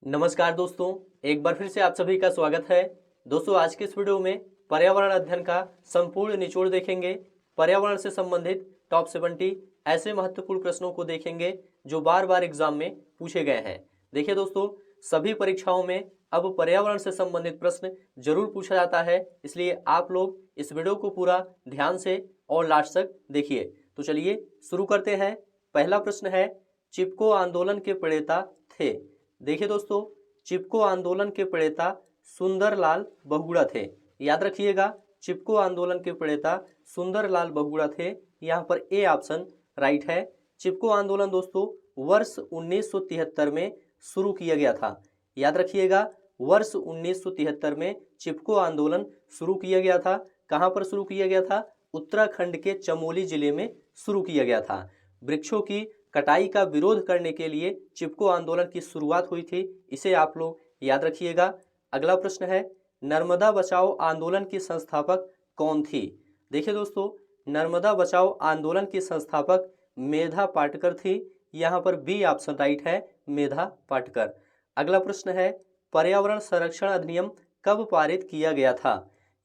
नमस्कार दोस्तों, एक बार फिर से आप सभी का स्वागत है। दोस्तों, आज के इस वीडियो में पर्यावरण अध्ययन का संपूर्ण निचोड़ देखेंगे। पर्यावरण से संबंधित टॉप 70 ऐसे महत्वपूर्ण प्रश्नों को देखेंगे जो बार बार एग्जाम में पूछे गए हैं। देखिए दोस्तों, सभी परीक्षाओं में अब पर्यावरण से संबंधित प्रश्न जरूर पूछा जाता है, इसलिए आप लोग इस वीडियो को पूरा ध्यान से और लास्ट तक देखिए। तो चलिए शुरू करते हैं। पहला प्रश्न है, चिपको आंदोलन के प्रणेता थे। देखिए दोस्तों, चिपको आंदोलन के प्रणेता सुंदरलाल बहुगुणा थे। याद रखिएगा, चिपको आंदोलन के प्रणेता सुंदरलाल बहुगुणा थे। यहाँ पर ए ऑप्शन राइट है। चिपको आंदोलन दोस्तों वर्ष 1973 में शुरू किया गया था। याद रखिएगा, वर्ष 1973 में चिपको आंदोलन शुरू किया गया था। कहाँ पर शुरू किया गया था? उत्तराखंड के चमोली जिले में शुरू किया गया था। वृक्षों की कटाई का विरोध करने के लिए चिपको आंदोलन की शुरुआत हुई थी। इसे आप लोग याद रखिएगा। अगला प्रश्न है, नर्मदा बचाओ आंदोलन की संस्थापक कौन थी? देखिए दोस्तों, नर्मदा बचाओ आंदोलन की संस्थापक मेधा पाटकर थी। यहाँ पर बी ऑप्शन राइट है, मेधा पाटकर। अगला प्रश्न है, पर्यावरण संरक्षण अधिनियम कब पारित किया गया था?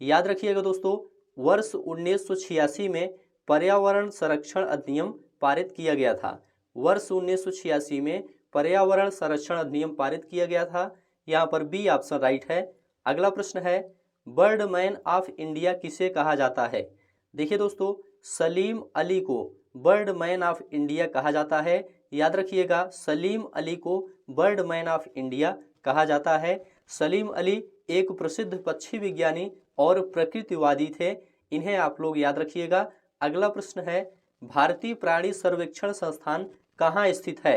याद रखिएगा दोस्तों, वर्ष 1986 में पर्यावरण संरक्षण अधिनियम पारित किया गया था। वर्ष 1986 में पर्यावरण संरक्षण अधिनियम पारित किया गया था। यहाँ पर बी ऑप्शन राइट है। अगला प्रश्न है, बर्डमैन ऑफ इंडिया किसे कहा जाता है? देखिए दोस्तों, सलीम अली को बर्डमैन ऑफ इंडिया कहा जाता है। याद रखिएगा, सलीम अली को बर्डमैन ऑफ इंडिया कहा जाता है। सलीम अली एक प्रसिद्ध पक्षी विज्ञानी और प्रकृतिवादी थे। इन्हें आप लोग याद रखिएगा। अगला प्रश्न है, भारतीय प्राणी सर्वेक्षण संस्थान कहाँ स्थित है?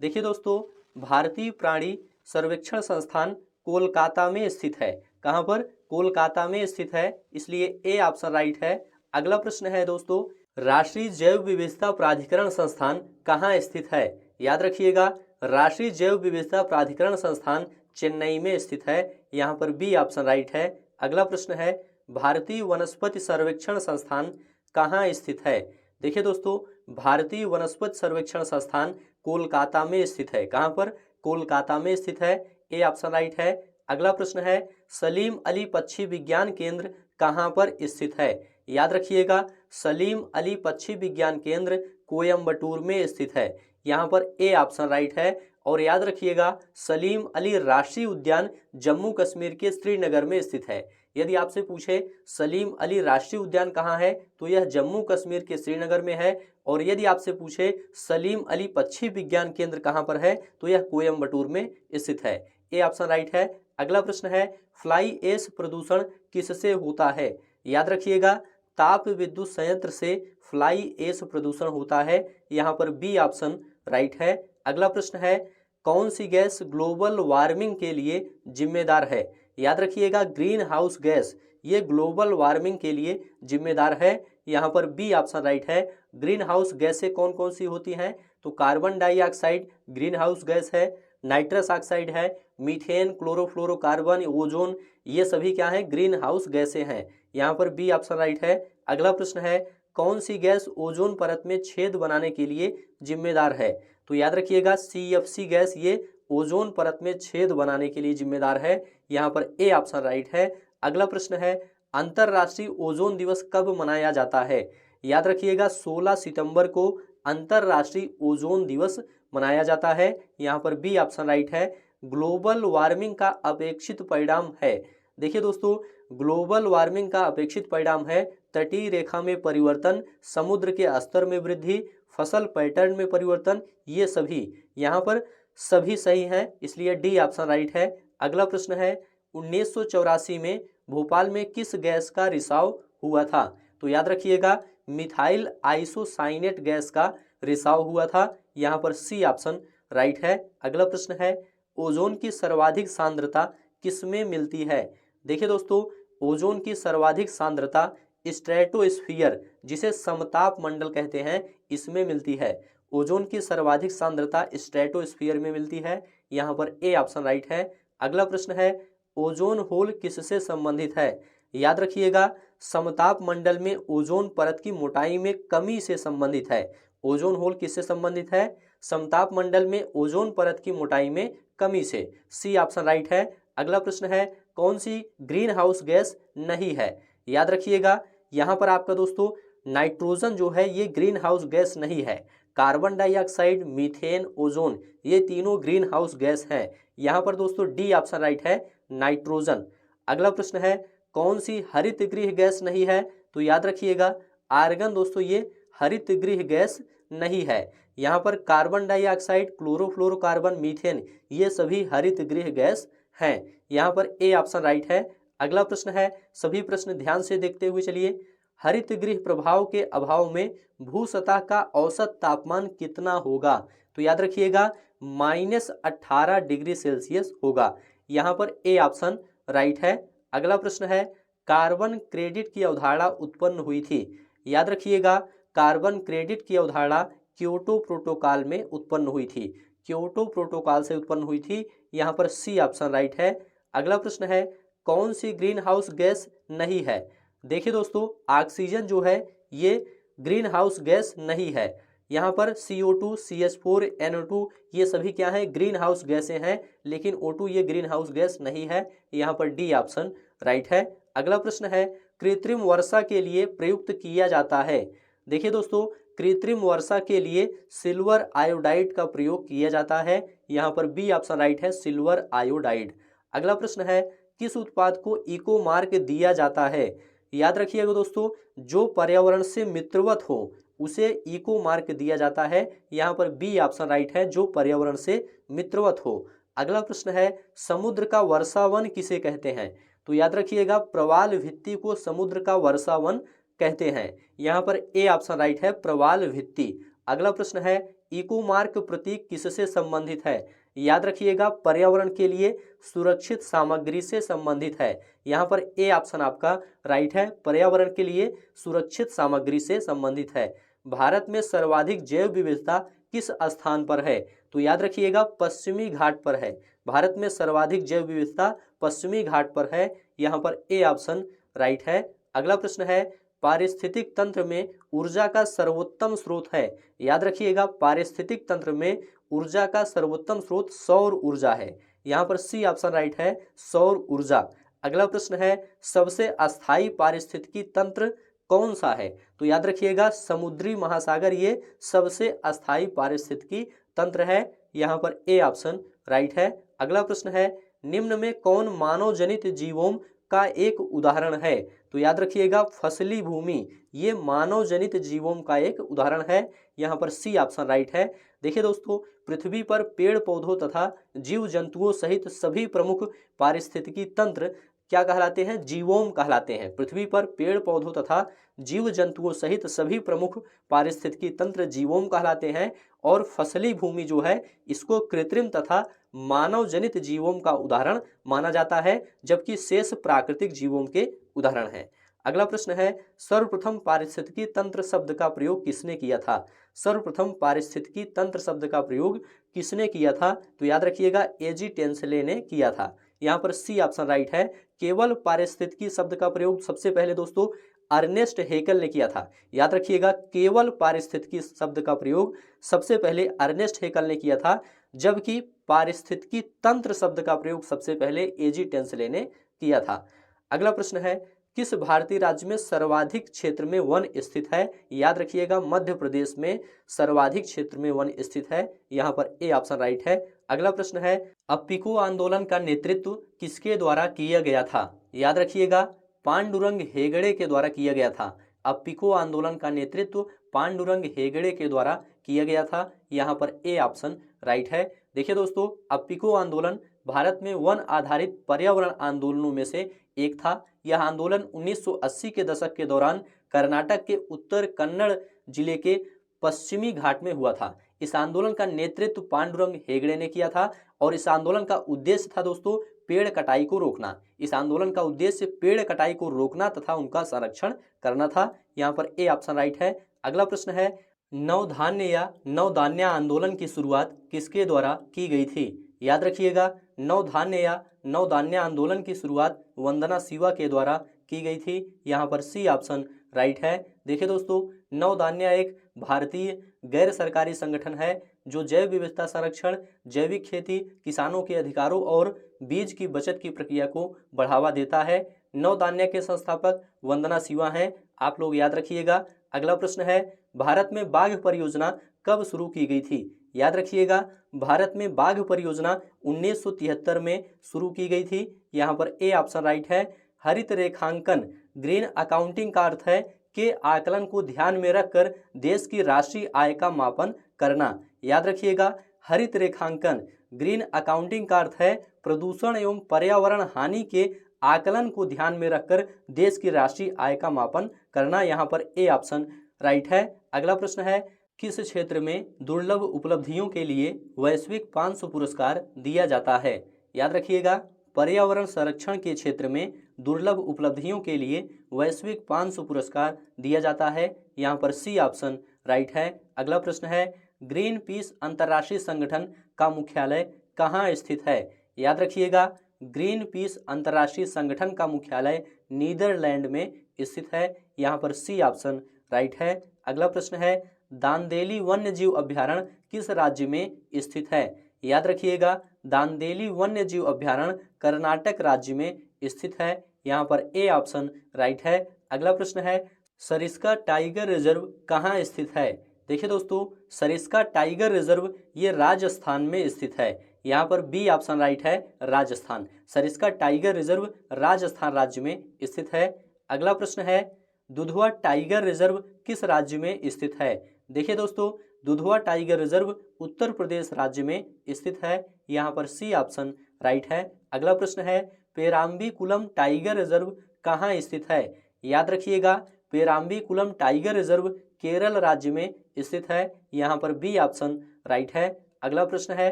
देखिए दोस्तों, भारतीय प्राणी सर्वेक्षण संस्थान कोलकाता में स्थित है। कहाँ पर? कोलकाता में स्थित है, इसलिए ए ऑप्शन राइट है। अगला प्रश्न है दोस्तों, राष्ट्रीय जैव विविधता प्राधिकरण संस्थान कहाँ स्थित है? याद रखिएगा, राष्ट्रीय जैव विविधता प्राधिकरण संस्थान चेन्नई में स्थित है। यहाँ पर बी ऑप्शन राइट है। अगला प्रश्न है, भारतीय वनस्पति सर्वेक्षण संस्थान कहाँ स्थित है? देखिए दोस्तों, भारतीय वनस्पति सर्वेक्षण संस्थान कोलकाता में स्थित है। कहाँ पर? कोलकाता में स्थित है। ए ऑप्शन राइट है। अगला प्रश्न है, सलीम अली पक्षी विज्ञान केंद्र कहाँ पर स्थित है? याद रखिएगा, सलीम अली पक्षी विज्ञान केंद्र कोयम्बटूर में स्थित है। यहाँ पर ए ऑप्शन राइट है। और याद रखिएगा, सलीम अली राष्ट्रीय उद्यान जम्मू कश्मीर के श्रीनगर में स्थित है। यदि आपसे पूछे सलीम अली राष्ट्रीय उद्यान कहाँ है, तो यह जम्मू कश्मीर के श्रीनगर में है। और यदि आपसे पूछे सलीम अली पक्षी विज्ञान केंद्र कहाँ पर है, तो यह कोयम्बटूर में स्थित है। ए ऑप्शन राइट है। अगला प्रश्न है, फ्लाई ऐश प्रदूषण किससे होता है? याद रखिएगा, ताप विद्युत संयंत्र से फ्लाई ऐश प्रदूषण होता है। यहाँ पर बी ऑप्शन राइट है। अगला प्रश्न है, कौन सी गैस ग्लोबल वार्मिंग के लिए जिम्मेदार है? याद रखिएगा, ग्रीन हाउस गैस ये ग्लोबल वार्मिंग के लिए जिम्मेदार है। यहाँ पर बी ऑप्शन राइट है। ग्रीन हाउस गैसें कौन कौन सी होती हैं? तो carbon dioxide green house gas है, नाइट्रस ऑक्साइड है, मीथेन, क्लोरोफ्लोरोकार्बन, ओजोन, ये सभी क्या है? ग्रीन हाउस गैसें हैं। यहाँ पर बी ऑप्शन राइट है। अगला प्रश्न है, कौन सी गैस ओजोन परत में छेद बनाने के लिए जिम्मेदार है? तो याद रखिएगा, CFC गैस ये ओजोन परत में छेद बनाने के लिए जिम्मेदार है। यहाँ पर ए ऑप्शन राइट है। अगला प्रश्न है, अंतरराष्ट्रीय ओजोन दिवस कब मनाया जाता है? याद रखिएगा, 16 सितंबर को अंतरराष्ट्रीय ओजोन दिवस मनाया जाता है। यहाँ पर बी ऑप्शन राइट है। ग्लोबल वार्मिंग का अपेक्षित परिणाम है। देखिए दोस्तों, ग्लोबल वार्मिंग का अपेक्षित परिणाम है तटीय रेखा में परिवर्तन, समुद्र के स्तर में वृद्धि, फसल पैटर्न में परिवर्तन। ये सभी यहाँ पर सभी सही हैं, इसलिए डी ऑप्शन राइट है। अगला प्रश्न है, 1984 में भोपाल में किस गैस का रिसाव हुआ था? तो याद रखिएगा, मिथाइल आइसोसाइनेट गैस का रिसाव हुआ था। यहाँ पर सी ऑप्शन राइट है। अगला प्रश्न है, ओजोन की सर्वाधिक सांद्रता किसमें मिलती है? देखिए दोस्तों, ओजोन की सर्वाधिक सांद्रता स्ट्रेटोस्फीयर, जिसे समताप मंडल कहते हैं, इसमें मिलती है। ओजोन की सर्वाधिक सांद्रता स्ट्रेटोस्फीयर में मिलती है। यहाँ पर ए ऑप्शन राइट है। अगला प्रश्न है, ओजोन होल किससे संबंधित है? याद रखिएगा, समताप मंडल में ओजोन परत की मोटाई में कमी से संबंधित है। ओजोन होल किससे संबंधित है? समताप मंडल में ओजोन परत की मोटाई में कमी से। सी ऑप्शन राइट है। अगला प्रश्न है, कौन सी ग्रीन हाउस गैस नहीं है? याद रखिएगा, यहाँ पर आपका दोस्तों नाइट्रोजन जो है ये ग्रीन हाउस गैस नहीं है। कार्बन डाइऑक्साइड, मीथेन, ओजोन ये तीनों ग्रीन हाउस गैस हैं। यहाँ पर दोस्तों डी ऑप्शन राइट है, नाइट्रोजन। अगला प्रश्न है, कौन सी हरित गृह गैस नहीं है? तो याद रखिएगा, आर्गन दोस्तों ये हरित गृह गैस नहीं है। यहाँ पर कार्बन डाइऑक्साइड, क्लोरोफ्लोरोकार्बन, मीथेन ये सभी हरित गृह गैस हैं। यहाँ पर ए ऑप्शन राइट है। अगला प्रश्न है, सभी प्रश्न ध्यान से देखते हुए चलिए। हरित गृह प्रभाव के अभाव में भू सतह का औसत तापमान कितना होगा? तो याद रखिएगा, -18 डिग्री सेल्सियस होगा। यहाँ पर ए ऑप्शन राइट है। अगला प्रश्न है, कार्बन क्रेडिट की अवधारणा उत्पन्न हुई थी। याद रखिएगा, कार्बन क्रेडिट की अवधारणा क्योटो प्रोटोकॉल में उत्पन्न हुई थी। क्योटो प्रोटोकॉल से उत्पन्न हुई थी। यहाँ पर सी ऑप्शन राइट है। अगला प्रश्न है, कौन सी ग्रीन हाउस गैस नहीं है? देखिए दोस्तों, ऑक्सीजन जो है ये ग्रीन हाउस गैस नहीं है। यहाँ पर CO2, CH4, NO2 ये सभी क्या है? ग्रीन हाउस गैसें हैं, लेकिन O2 ये ग्रीन हाउस गैस नहीं है। यहाँ पर डी ऑप्शन राइट है। अगला प्रश्न है, कृत्रिम वर्षा के लिए प्रयुक्त किया जाता है। देखिए दोस्तों, कृत्रिम वर्षा के लिए सिल्वर आयोडाइड का प्रयोग किया जाता है। यहाँ पर बी ऑप्शन राइट है, सिल्वर आयोडाइड। अगला प्रश्न है, किस उत्पाद को इको मार्क दिया जाता है? याद रखिएगा दोस्तों, जो पर्यावरण से मित्रवत हो उसे इको मार्क दिया जाता है। यहाँ पर बी ऑप्शन राइट है, जो पर्यावरण से मित्रवत हो। अगला प्रश्न है, समुद्र का वर्षावन किसे कहते हैं? तो याद रखिएगा, प्रवाल भित्ति को समुद्र का वर्षावन कहते हैं। यहाँ पर ए ऑप्शन राइट है, प्रवाल भित्ति। अगला प्रश्न है, इको मार्क प्रतीक किससे संबंधित है? याद रखिएगा, पर्यावरण के लिए सुरक्षित सामग्री से संबंधित है। यहाँ पर ए ऑप्शन आपका राइट है, पर्यावरण के लिए सुरक्षित सामग्री से संबंधित है। भारत में सर्वाधिक जैव विविधता किस स्थान पर है? तो याद रखिएगा, पश्चिमी घाट पर है। भारत में सर्वाधिक जैव विविधता पश्चिमी घाट पर है। यहाँ पर ए ऑप्शन राइट है। अगला प्रश्न है, पारिस्थितिक तंत्र में ऊर्जा का सर्वोत्तम स्रोत है। याद रखिएगा, पारिस्थितिक तंत्र में ऊर्जा का सर्वोत्तम स्रोत सौर ऊर्जा है। यहाँ पर सी ऑप्शन राइट है, सौर ऊर्जा। अगला प्रश्न है, सबसे अस्थायी पारिस्थितिकी तंत्र कौन सा है? तो याद रखिएगा, समुद्री महासागर ये सबसे अस्थायी पारिस्थितिकी तंत्र है। यहाँ पर ए ऑप्शन राइट है। अगला प्रश्न है, निम्न में कौन मानव जनित जीवों का एक उदाहरण है? तो याद रखिएगा, फसली भूमि ये मानव जनित जीवों का एक उदाहरण है। यहाँ पर सी ऑप्शन राइट है। देखिए दोस्तों, पृथ्वी पर पेड़ पौधों तथा जीव जंतुओं सहित सभी प्रमुख पारिस्थितिकी तंत्र क्या कहलाते हैं? जीवोम कहलाते हैं। पृथ्वी पर पेड़ पौधों तथा जीव जंतुओं सहित सभी प्रमुख पारिस्थितिकी तंत्र जीवोम कहलाते हैं। और फसली भूमि जो है इसको कृत्रिम तथा मानव जनित जीवों का उदाहरण माना जाता है, जबकि शेष प्राकृतिक जीवों के उदाहरण हैं। अगला प्रश्न है, सर्वप्रथम पारिस्थितिकी तंत्र शब्द का प्रयोग किसने किया था? सर्वप्रथम पारिस्थितिकी तंत्र शब्द का प्रयोग किसने किया था? तो याद रखिएगा, एजी टेंसले ने किया था। यहाँ पर सी ऑप्शन राइट है। केवल पारिस्थितिकी शब्द का प्रयोग सबसे पहले दोस्तों अर्नेस्ट हेकल ने किया था। याद रखिएगा, केवल पारिस्थितिकी शब्द का प्रयोग सबसे पहले अर्नेस्ट हेकल ने किया था, जबकि पारिस्थितिकी तंत्र शब्द का प्रयोग सबसे पहले एजी टेंसले ने किया था। अगला प्रश्न है, किस भारतीय राज्य में सर्वाधिक क्षेत्र में वन स्थित है? याद रखिएगा, मध्य प्रदेश में सर्वाधिक क्षेत्र में वन स्थित है। यहाँ पर ए ऑप्शन राइट है। अगला प्रश्न है, अप्पिको आंदोलन का नेतृत्व किसके द्वारा किया गया था? याद रखिएगा, पांडुरंग हेगड़े के द्वारा किया गया था। अप्पिको आंदोलन का नेतृत्व पांडुरंग हेगड़े के द्वारा किया गया था। यहाँ पर ए ऑप्शन राइट है। देखिए दोस्तों, अप्पिको आंदोलन भारत में वन आधारित पर्यावरण आंदोलनों में से एक था। यह आंदोलन 1980 के दशक के दौरान कर्नाटक के उत्तर कन्नड़ जिले के पश्चिमी घाट में हुआ था। इस आंदोलन का नेतृत्व पांडुरंग हेगड़े ने किया था और इस आंदोलन का उद्देश्य था दोस्तों पेड़ कटाई को रोकना। इस आंदोलन का उद्देश्य पेड़ कटाई को रोकना तथा उनका संरक्षण करना था। यहाँ पर ए ऑप्शन राइट है। अगला प्रश्न है, नवधान्य या नवदान्य आंदोलन की शुरुआत किसके द्वारा की गई थी? याद रखिएगा, नवधान्य या नवदान्य आंदोलन की शुरुआत वंदना शिवा के द्वारा की गई थी। यहाँ पर सी ऑप्शन राइट है। देखिए दोस्तों, नवदान्य एक भारतीय गैर सरकारी संगठन है जो जैव विविधता संरक्षण, जैविक खेती, किसानों के अधिकारों और बीज की बचत की प्रक्रिया को बढ़ावा देता है। नवधान्या के संस्थापक वंदना शिवा हैं, आप लोग याद रखिएगा। अगला प्रश्न है, भारत में बाघ परियोजना कब शुरू की गई थी? याद रखिएगा, भारत में बाघ परियोजना 1973 में शुरू की गई थी। यहाँ पर ए ऑप्शन राइट है। हरित रेखांकन, ग्रीन अकाउंटिंग का अर्थ है कि आकलन को ध्यान में रखकर देश की राष्ट्रीय आय का मापन करना। याद रखिएगा, हरित रेखांकन, ग्रीन अकाउंटिंग का अर्थ है प्रदूषण एवं पर्यावरण हानि के आकलन को ध्यान में रखकर देश की राष्ट्रीय आय का मापन करना। यहाँ पर ए ऑप्शन राइट है। अगला प्रश्न है, किस क्षेत्र में दुर्लभ उपलब्धियों के लिए वैश्विक 500 पुरस्कार दिया जाता है? याद रखिएगा, पर्यावरण संरक्षण के क्षेत्र में दुर्लभ उपलब्धियों के लिए वैश्विक 500 पुरस्कार दिया जाता है। यहाँ पर सी ऑप्शन राइट है। अगला प्रश्न है, ग्रीन पीस अंतर्राष्ट्रीय संगठन का मुख्यालय कहाँ स्थित है? याद रखिएगा, ग्रीन पीस अंतर्राष्ट्रीय संगठन का मुख्यालय नीदरलैंड में स्थित है। यहाँ पर सी ऑप्शन राइट है। अगला प्रश्न है, दांदेली वन्य जीव अभ्यारण्य किस राज्य में स्थित है? याद रखिएगा, दांदेली वन्य जीव अभ्यारण्य कर्नाटक राज्य में स्थित है। यहाँ पर ए ऑप्शन राइट है। अगला प्रश्न है, सरिस्का टाइगर रिजर्व कहाँ स्थित है? देखिए दोस्तों, सरिस्का टाइगर रिजर्व ये राजस्थान में स्थित है। यहाँ पर बी ऑप्शन राइट है, राजस्थान। सरिस्का टाइगर रिजर्व राजस्थान राज्य में स्थित है। अगला प्रश्न है, दुधवा टाइगर रिजर्व किस राज्य में स्थित है? देखिए दोस्तों, दुधवा टाइगर रिजर्व उत्तर प्रदेश राज्य में स्थित है। यहाँ पर सी ऑप्शन राइट है। अगला प्रश्न है, पेराम्बीकुलम टाइगर रिजर्व कहाँ स्थित है? याद रखिएगा, पेराम्बीकुलम टाइगर रिजर्व केरल राज्य में स्थित है। यहाँ पर बी ऑप्शन राइट है। अगला प्रश्न है,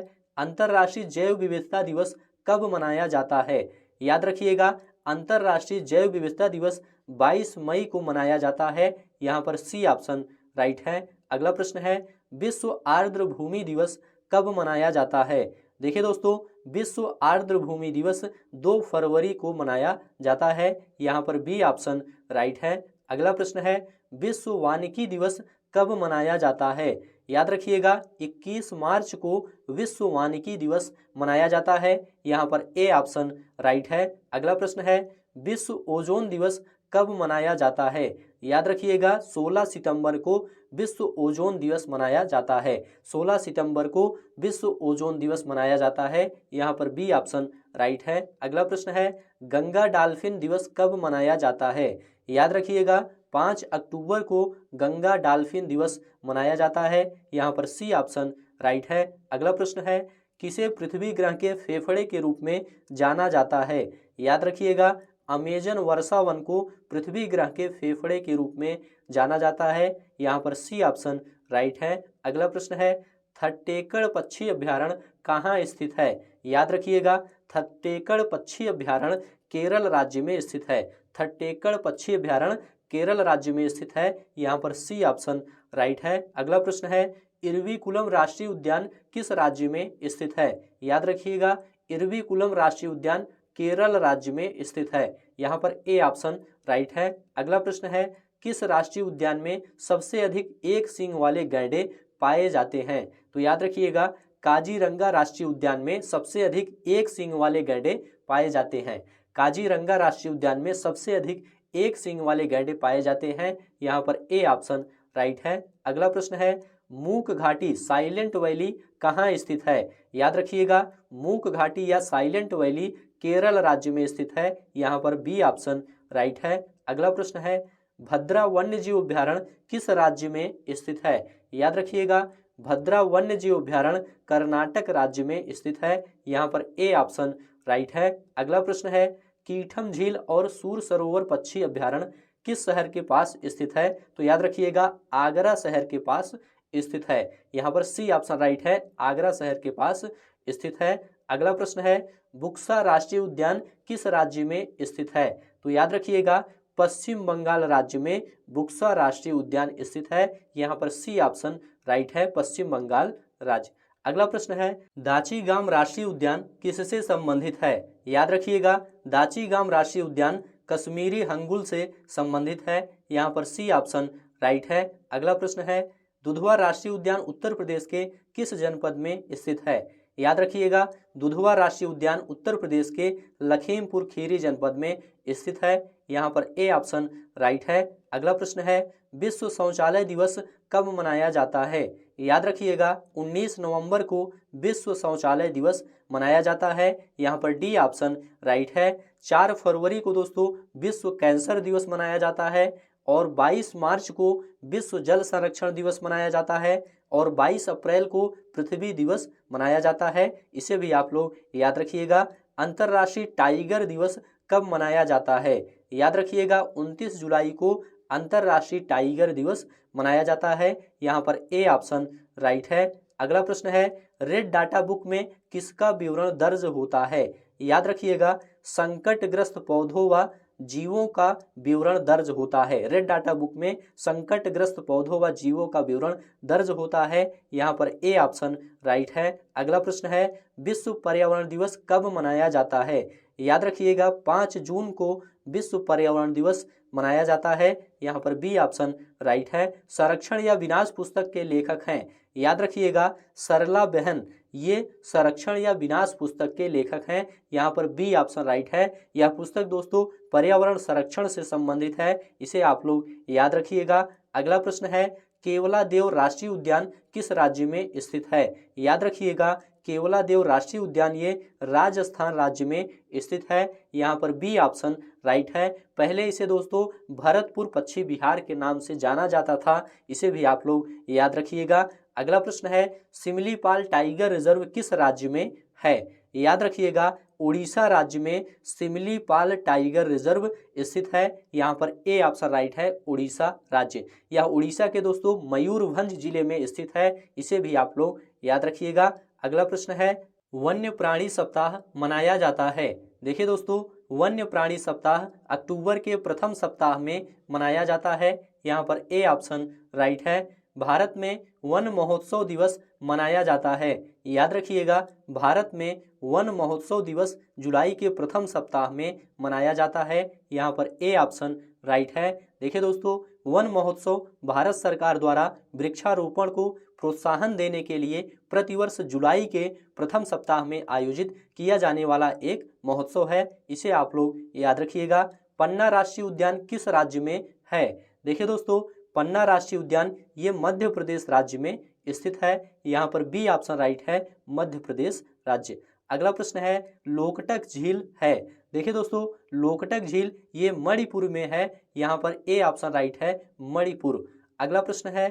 अंतर्राष्ट्रीय जैव विविधता दिवस कब मनाया जाता है? याद रखिएगा, अंतर्राष्ट्रीय जैव विविधता दिवस 22 मई को मनाया जाता है। यहाँ पर सी ऑप्शन राइट है। अगला प्रश्न है, विश्व आर्द्र भूमि दिवस कब मनाया जाता है? देखिए दोस्तों, विश्व आर्द्र भूमि दिवस 2 फरवरी को मनाया जाता है। यहाँ पर बी ऑप्शन राइट है। अगला प्रश्न है, विश्व वानिकी दिवस कब मनाया जाता है? याद रखिएगा, 21 मार्च को विश्व वानिकी दिवस मनाया जाता है। यहाँ पर ए ऑप्शन राइट है। अगला प्रश्न है, विश्व ओजोन दिवस कब मनाया जाता है? याद रखिएगा, 16 सितंबर को विश्व ओजोन दिवस मनाया जाता है। 16 सितंबर को विश्व ओजोन दिवस मनाया जाता है। यहाँ पर बी ऑप्शन राइट है। अगला प्रश्न है, गंगा डॉल्फिन दिवस कब मनाया जाता है? याद रखिएगा, 5 अक्टूबर को गंगा डॉल्फिन दिवस मनाया जाता है। यहाँ पर सी ऑप्शन राइट है। अगला प्रश्न है, किसे पृथ्वी ग्रह के फेफड़े के रूप में जाना जाता है? याद रखिएगा, अमेजन वर्षा वन को पृथ्वी ग्रह के फेफड़े के रूप में जाना जाता है। यहाँ पर सी ऑप्शन राइट है। अगला प्रश्न है, थट्टेकड़ पक्षी अभ्यारण्य कहाँ स्थित है? याद रखिएगा, थट्टेकड़ पक्षी अभ्यारण्य केरल राज्य में स्थित है। थट्टेकड़ पक्षी अभ्यारण्य केरल राज्य में स्थित है। यहाँ पर सी ऑप्शन राइट है। अगला प्रश्न है, इरविकुलम राष्ट्रीय उद्यान किस राज्य में स्थित है? याद रखिएगा, इरविकुलम राष्ट्रीय उद्यान केरल राज्य में स्थित है। यहाँ पर ए ऑप्शन राइट है। अगला प्रश्न है, किस राष्ट्रीय उद्यान में सबसे अधिक एक सींग वाले गैंडे पाए जाते हैं? तो याद रखिएगा, काजीरंगा राष्ट्रीय उद्यान में सबसे अधिक एक सींग वाले गैंडे पाए जाते हैं। काजीरंगा राष्ट्रीय उद्यान में सबसे अधिक एक सींग वाले गैंडे पाए जाते हैं। यहाँ पर ए ऑप्शन राइट है। अगला प्रश्न है, मूक घाटी साइलेंट वैली कहाँ स्थित है? याद रखिएगा, मूक घाटी या साइलेंट वैली केरल राज्य में स्थित है। यहाँ पर बी ऑप्शन राइट है। अगला प्रश्न है, भद्रा वन्य जीव अभ्यारण्य किस राज्य में स्थित है? याद रखिएगा, भद्रा वन्य जीव अभ्यारण्य कर्नाटक राज्य में स्थित है। यहाँ पर ए ऑप्शन राइट है। अगला प्रश्न है, कीठम झील और सूर सरोवर पक्षी अभ्यारण्य किस शहर के पास स्थित है? तो याद रखिएगा, आगरा शहर के पास स्थित है। यहाँ पर सी ऑप्शन राइट है, आगरा शहर के पास स्थित है। अगला प्रश्न है, बुक्सा राष्ट्रीय उद्यान किस राज्य में स्थित है? तो याद रखिएगा, पश्चिम बंगाल राज्य में बुक्सा राष्ट्रीय उद्यान स्थित है। यहाँ पर सी ऑप्शन राइट है, पश्चिम बंगाल राज्य। अगला प्रश्न है, दाचीगाम राष्ट्रीय उद्यान किससे संबंधित है? याद रखिएगा, दाचीगाम राष्ट्रीय उद्यान कश्मीरी हंगुल से संबंधित है। यहाँ पर सी ऑप्शन राइट है। अगला प्रश्न है, दुधवा राष्ट्रीय उद्यान उत्तर प्रदेश के किस जनपद में स्थित है? याद रखिएगा, दुधवा राष्ट्रीय उद्यान उत्तर प्रदेश के लखीमपुर खीरी जनपद में स्थित है। यहाँ पर ए ऑप्शन राइट है। अगला प्रश्न है, विश्व शौचालय दिवस कब मनाया जाता है? याद रखिएगा, 19 नवंबर को विश्व शौचालय दिवस मनाया जाता है। यहाँ पर डी ऑप्शन राइट है। 4 फरवरी को दोस्तों विश्व कैंसर दिवस मनाया जाता है और 22 मार्च को विश्व जल संरक्षण दिवस मनाया जाता है और 22 अप्रैल को पृथ्वी दिवस मनाया जाता है। इसे भी आप लोग याद रखिएगा। अंतर्राष्ट्रीय टाइगर दिवस कब मनाया जाता है? याद रखिएगा, 29 जुलाई को अंतर्राष्ट्रीय टाइगर दिवस मनाया जाता है। यहाँ पर ए ऑप्शन राइट है। अगला प्रश्न है, रेड डाटा बुक में किसका विवरण दर्ज होता है? याद रखिएगा, संकटग्रस्त पौधों व जीवों का विवरण दर्ज होता है। रेड डाटा बुक में संकटग्रस्त पौधों व जीवों का विवरण दर्ज होता है। यहाँ पर ए ऑप्शन राइट है। अगला प्रश्न है, विश्व पर्यावरण दिवस कब मनाया जाता है? याद रखिएगा, 5 जून को विश्व पर्यावरण दिवस मनाया जाता है। यहाँ पर बी ऑप्शन राइट है। संरक्षण या विनाश पुस्तक के लेखक हैं? याद रखिएगा, सरला बहन ये संरक्षण या विनाश पुस्तक के लेखक हैं। यहाँ पर बी ऑप्शन राइट है। यह पुस्तक दोस्तों पर्यावरण संरक्षण से संबंधित है, इसे आप लोग याद रखिएगा। अगला प्रश्न है, केवलादेव राष्ट्रीय उद्यान किस राज्य में स्थित है? याद रखिएगा, केवलादेव राष्ट्रीय उद्यान ये राजस्थान राज्य में स्थित है। यहाँ पर बी ऑप्शन राइट है। पहले इसे दोस्तों भरतपुर पश्चिम बिहार के नाम से जाना जाता था, इसे भी आप लोग याद रखिएगा। अगला प्रश्न है, सिमलीपाल टाइगर रिजर्व किस राज्य में है? याद रखिएगा, उड़ीसा राज्य में सिमलीपाल टाइगर रिजर्व स्थित है। यहाँ पर ए ऑप्शन राइट है, उड़ीसा राज्य। यह उड़ीसा के दोस्तों मयूरभंज जिले में स्थित है, इसे भी आप लोग याद रखिएगा। अगला प्रश्न है, वन्य प्राणी सप्ताह मनाया जाता है? देखिए दोस्तों, वन्य प्राणी सप्ताह अक्टूबर के प्रथम सप्ताह में मनाया जाता है। यहाँ पर ए ऑप्शन राइट है। भारत में वन महोत्सव दिवस मनाया जाता है। याद रखिएगा, भारत में वन महोत्सव दिवस जुलाई के प्रथम सप्ताह में मनाया जाता है। यहाँ पर ए ऑप्शन राइट है। देखिए दोस्तों, वन महोत्सव भारत सरकार द्वारा वृक्षारोपण को प्रोत्साहन देने के लिए प्रतिवर्ष जुलाई के प्रथम सप्ताह में आयोजित किया जाने वाला एक महोत्सव है, इसे आप लोग याद रखिएगा। पन्ना राष्ट्रीय उद्यान किस राज्य में है? देखिए दोस्तों, पन्ना राष्ट्रीय उद्यान ये मध्य प्रदेश राज्य में स्थित है। यहाँ पर बी ऑप्शन राइट है, मध्य प्रदेश राज्य। अगला प्रश्न है, लोकटक झील है? देखिए दोस्तों, लोकटक झील ये मणिपुर में है। यहाँ पर ए ऑप्शन राइट है, मणिपुर। अगला प्रश्न है,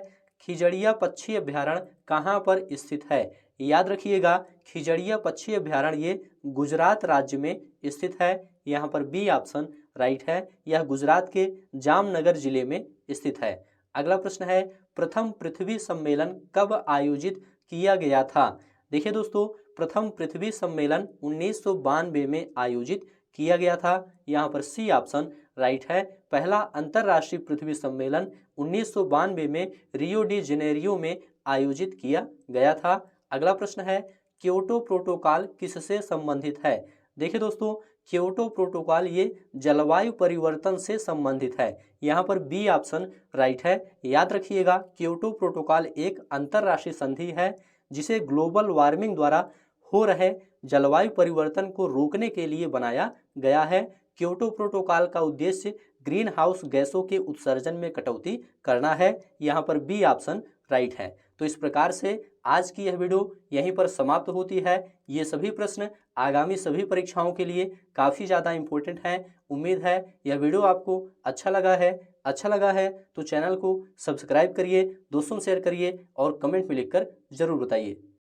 खिजड़िया पक्षी अभ्यारण्य कहाँ पर स्थित है? याद रखिएगा, खिजड़िया पक्षी अभ्यारण्य ये गुजरात राज्य में स्थित है। यहाँ पर बी ऑप्शन राइट है। यह गुजरात के जामनगर जिले में स्थित है। अगला प्रश्न है, प्रथम पृथ्वी सम्मेलन कब आयोजित किया गया था? देखिए दोस्तों, प्रथम पृथ्वी सम्मेलन 1992 में आयोजित किया गया था। यहाँ पर सी ऑप्शन राइट है। पहला अंतर्राष्ट्रीय पृथ्वी सम्मेलन 1992 में रियो डी जेनेरियो में आयोजित किया गया था। अगला प्रश्न है, क्योटो प्रोटोकॉल किससे संबंधित है? देखिए दोस्तों, क्योटो प्रोटोकॉल ये जलवायु परिवर्तन से संबंधित है। यहाँ पर बी ऑप्शन राइट है। याद रखिएगा, क्योटो प्रोटोकॉल एक अंतर्राष्ट्रीय संधि है जिसे ग्लोबल वार्मिंग द्वारा हो रहे जलवायु परिवर्तन को रोकने के लिए बनाया गया है। क्योटो प्रोटोकॉल का उद्देश्य ग्रीन हाउस गैसों के उत्सर्जन में कटौती करना है। यहाँ पर बी ऑप्शन राइट है। तो इस प्रकार से आज की यह वीडियो यहीं पर समाप्त होती है। ये सभी प्रश्न आगामी सभी परीक्षाओं के लिए काफ़ी ज़्यादा इम्पोर्टेंट हैं। उम्मीद है यह वीडियो आपको अच्छा लगा है तो चैनल को सब्सक्राइब करिए, दोस्तों शेयर करिए और कमेंट में लिखकर जरूर बताइए।